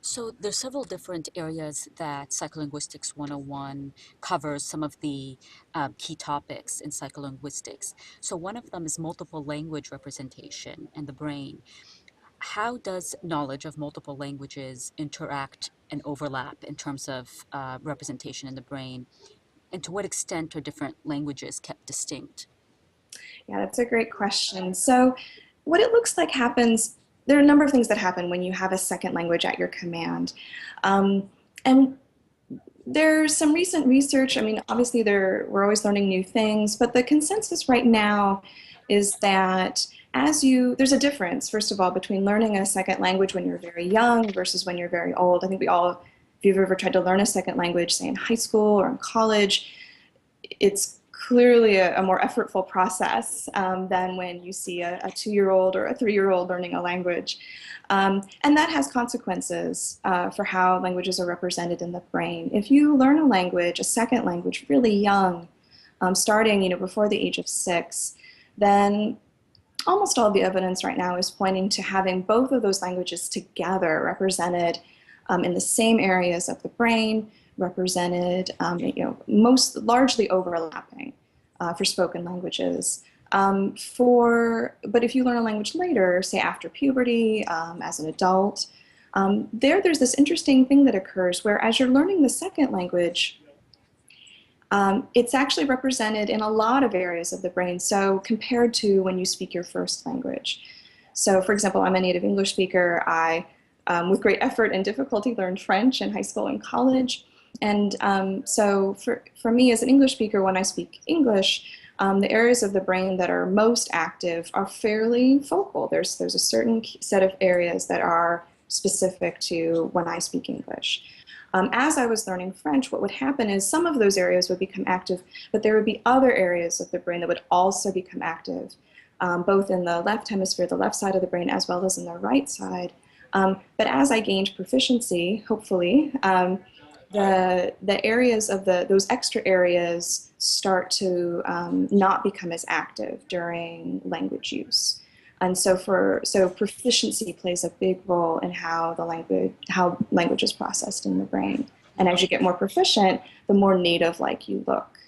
So there's several different areas that Psycholinguistics 101 covers some of the key topics in psycholinguistics. So one of them is multiple language representation and the brain. How does knowledge of multiple languages interact and overlap in terms of representation in the brain? And to what extent are different languages kept distinct? Yeah, that's a great question. So, what it looks like happens, there are a number of things that happen when you have a second language at your command. And there's some recent research. I mean, obviously, we're always learning new things, but the consensus right now is that there's a difference, first of all, between learning a second language when you're very young versus when you're very old. I think if you've ever tried to learn a second language, say in high school or in college, it's clearly a more effortful process than when you see a 2-year-old or a 3-year-old learning a language. And that has consequences for how languages are represented in the brain. If you learn a language, a second language, really young, starting before the age of 6, then almost all the evidence right now is pointing to having both of those languages together represented in the same areas of the brain, represented, most largely overlapping for spoken languages. But if you learn a language later, say after puberty, as an adult, there's this interesting thing that occurs where as you're learning the second language, it's actually represented in a lot of areas of the brain. So compared to when you speak your first language. So for example, I'm a native English speaker. I, with great effort and difficulty, learned French in high school and college. And so for me as an English speaker, when I speak English, the areas of the brain that are most active are fairly focal. There's a certain set of areas that are specific to when I speak English. As I was learning French, what would happen is some of those areas would become active, but there would be other areas of the brain that would also become active, both in the left hemisphere, the left side of the brain, as well as in the right side. But as I gained proficiency, hopefully, the areas of those extra areas start to not become as active during language use. And so proficiency plays a big role in how language is processed in the brain. And as you get more proficient, the more native-like you look.